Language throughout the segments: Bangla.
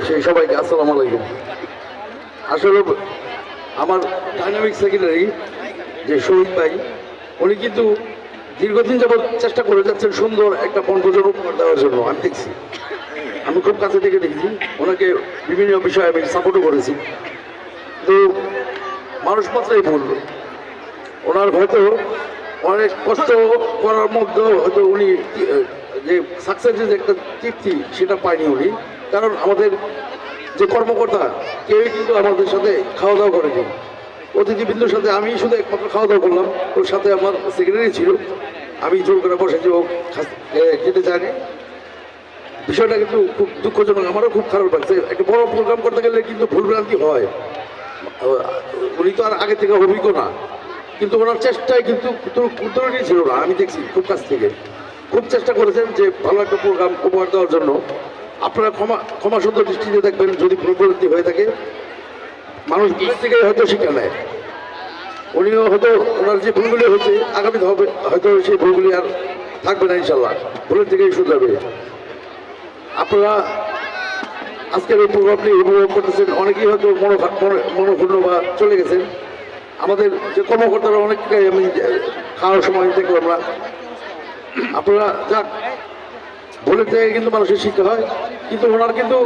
সেই সবাইকে আসসালামু আলাইকুম। আসলে আমার ডাইনামিক সেক্রেটারি যে শহীদ ভাই, উনি কিন্তু দীর্ঘদিন যাবৎ চেষ্টা করে যাচ্ছেন সুন্দর একটা বনভোজন উপহার দেওয়ার জন্য। আমি দেখছি, আমি খুব কাছে থেকে দেখেছি, ওনাকে বিভিন্ন বিষয়ে আমি সাপোর্টও করেছি। তো মানুষ মাত্রাই ভুল, ওনার হয়তো অনেক কষ্ট করার মধ্যেও হয়তো উনি যে সাকসেসের যে একটা তৃপ্তি সেটা পায়নি উনি। কারণ আমাদের যে কর্মকর্তা কেউই কিন্তু আমাদের সাথে খাওয়া দাওয়া করেনি। অতিথিবৃন্দুর সাথে আমি শুধু একমাত্র খাওয়া দাওয়া করলাম, ওর সাথে আমার সেক্রেটারি ছিল। আমি জোর করে বসেছি, ও যেতে চায়নি। বিষয়টা কিন্তু খুব দুঃখজনক, আমারও খুব খারাপ লাগছে। একটা বড় প্রোগ্রাম করতে গেলে কিন্তু ভুলভ্রান্তি হয়। উনি তো আর আগে থেকে অভিজ্ঞ না, কিন্তু ওনার চেষ্টায় কিন্তু ত্রুটি ছিল না। আমি দেখছি খুব কাছ থেকে খুব চেষ্টা করেছেন যে ভালো একটা প্রোগ্রাম উপহার দেওয়ার জন্য। আপনারা ক্ষমা সুন্দর দৃষ্টিতে দেখবেন যদি ভুলভ্রান্তি হয়ে থাকে। মানুষ ভুলের থেকে হয়তো শিক্ষা নেয়। উনিও হয়তো ওনার যে ভুলগুলি হয়েছে আগামীতে হবে, হয়তো সেই ভুলগুলি আর থাকবে না ইনশাল্লাহ, ভুলের থেকেই শুধরাবে। আপনারা আজকের এই প্রোগ্রামটি উপভোগ করতেছেন, অনেকেই হয়তো মনোক্ষুণ্ণ বা চলে গেছেন। আমাদের যে কর্মকর্তারা অনেককে আমি খাওয়ার সময় দেখলাম না। আপনারা যাক, ভুলের থেকে কিন্তু মানুষের শিক্ষা হয়, কিন্তু ওনার কিন্তু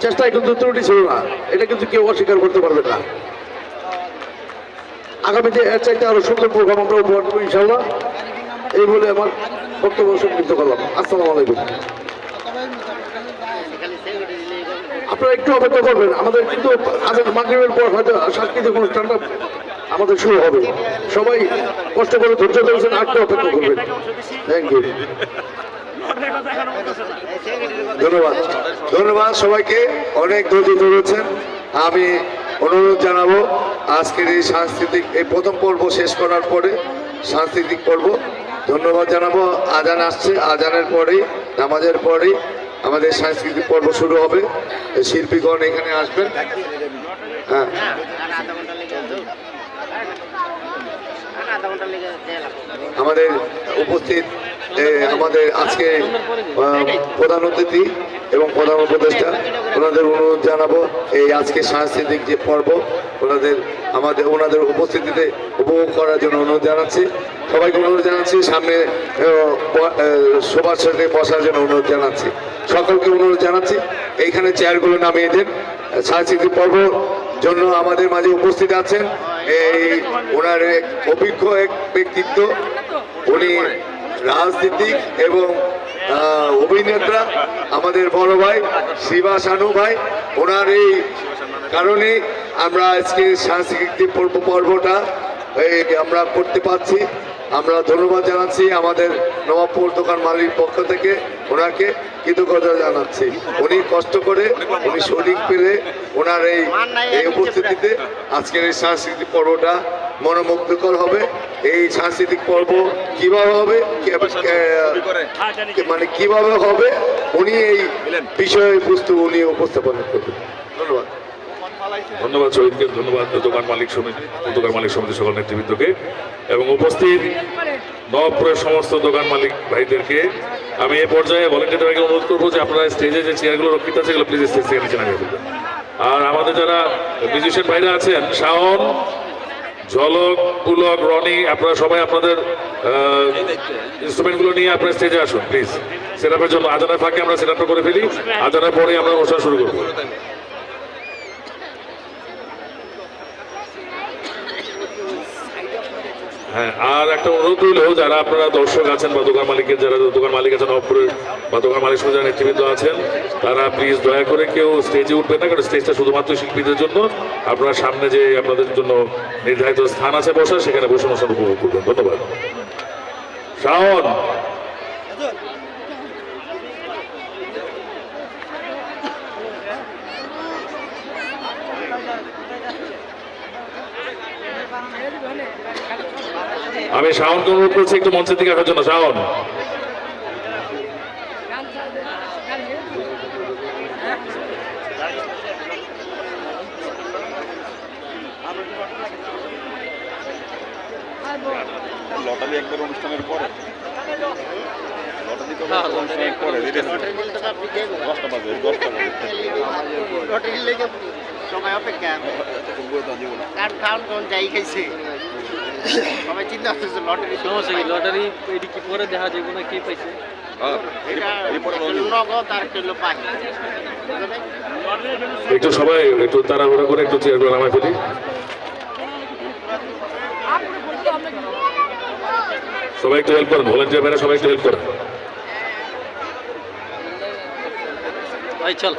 চেষ্টায় কিন্তু ত্রুটি ছিল না, এটা কিন্তু কেউ অস্বীকার করতে পারবে না। আগামীতে এর চাইতে আরো সুন্দর প্রোগ্রাম আমরা উপহার দেবো ইনশাল্লাহ। এই বলে আমার বক্তব্য সংক্ষিপ্ত করলাম। আসসালামু আলাইকুম। আপনারা একটু অপেক্ষা করবেন, আমাদের কিন্তু আজকের মাগরিবের পর হয়তো সাংস্কৃতিক অনুষ্ঠানটা আমাদের শুরু হবে। সবাই কষ্ট করে ধৈর্য ধরেছেন, একটু অপেক্ষা করবেন। থ্যাংক ইউ, ধন্যবাদ। ধন্যবাদ সবাইকে, অনেক ধৈর্য ধরেছেন। আমি অনুরোধ জানাবো আজকের এই সাংস্কৃতিক এই প্রথম পর্ব শেষ করার পরে সাংস্কৃতিক পর্ব ধন্যবাদ জানাবো। আজান আসছে, আজানের পরেই নামাজের পরেই আমাদের সাংস্কৃতিক পর্ব শুরু হবে। শিল্পীগণ এখানে আসবেন। হ্যাঁ, আমাদের উপস্থিত আমাদের আজকে প্রধান অতিথি এবং প্রধান উপদেষ্টা, ওনাদের অনুরোধ জানাবো এই আজকে সাংস্কৃতিক যে পর্ব ওনাদের উপস্থিতিতে উপভোগ করার জন্য অনুরোধ জানাচ্ছি। সবাইকে অনুরোধ জানাচ্ছি, সামনে সবার সাথে বসার জন্য অনুরোধ জানাচ্ছি। সকলকে অনুরোধ জানাচ্ছি এইখানে চেয়ারগুলো নামিয়ে দিন। সাংস্কৃতিক পর্ব জন্য আমাদের মাঝে উপস্থিত আছেন এই ওনার এক অভিজ্ঞ এক ব্যক্তিত্ব, উনি রাজনীতিক এবং অভিনেতা, আমাদের বড় ভাই শিবা শানু ভাই। ওনার এই কারণে আমরা আজকে সাংস্কৃতিক পর্বটা আমরা করতে পারছি। আমরা ধন্যবাদ জানাচ্ছি আমাদের নবাবপুর দোকান মালিক পক্ষ থেকে, ওনাকে কৃতজ্ঞতা জানাচ্ছি। উনি কষ্ট করে উনি শরীর পেলে ওনার এই উপস্থিতিতে আজকের এই সাংস্কৃতিক পর্বটা মনোমুগ্ধকর হবে। এই সাংস্কৃতিক পর্ব কিভাবে হবে, মানে কিভাবে হবে উনি এই বিষয়বস্তু উনি উপস্থাপন করবেন। ধন্যবাদ। ধন্যবাদ শহীদকে, ধন্যবাদ দোকান মালিক সমিতি সকল নেতৃবৃন্দকে এবং উপস্থিত নবাবপুরের সমস্ত দোকান মালিক ভাইদেরকে। আমি এই পর্যায়ে ভলেন্টিয়ারকে অনুরোধ করবো যে আপনারা স্টেজে যে চেয়ারগুলো রক্ষিত আছে এগুলো প্লিজ স্টেজ থেকে নিচে নামিয়ে ফেলবেন। আর আমাদের যারা মিউজিশিয়ান ভাইরা আছেন, শাওন, ঝলক, পুলক, রনি, আপনারা সবাই আপনাদের ইনস্ট্রুমেন্টগুলো নিয়ে আপনার স্টেজে আসুন প্লিজ। সেট আপের জন্য আজানের ফাঁকে আমরা সেট আপটা করে ফেলি, আজানের পরেই আমরা অনুষ্ঠান শুরু করবো। হ্যাঁ, আর একটা অনুরোধ রইল, যারা আপনারা দর্শক আছেন বা দোকান মালিক আছেন নবাবপুরের বা দোকান মালিক সঙ্গে যারা নেতৃবৃন্দ আছেন, তারা প্লিজ দয়া করে কেউ স্টেজে উঠবেন না, কারণ স্টেজটা শুধুমাত্র শিল্পীদের জন্য। আপনারা সামনে যে আপনাদের জন্য নির্ধারিত স্থান আছে বসার, সেখানে বসে অনুষ্ঠান উপভোগ করবেন। ধন্যবাদ। শাওন, আমি শাওনকে অনুরোধ করছি একটু মঞ্চের দিকে আসার জন্য। শাওন, লটারি একবার অনুষ্ঠানের পরে লটারি সবাই অপেক্ষা কার খাওয়ান কোন যাই খাইছে সবাই চিন্তা করতেছে লটারি সমস্যা কি লটারি এটি কি পরে দেখা যাবে না কে পাইছে এটা নগদ আর কিলো পাই একটু সবাই একটু তাড়াহুড়া করে একটু চেয়ারগুলো নামায় ফেলি। সবাই একটু হেল্প করেন, ভলেন্টিয়ার ভাইরা সবাই একটু হেল্প করেন। ভাই চল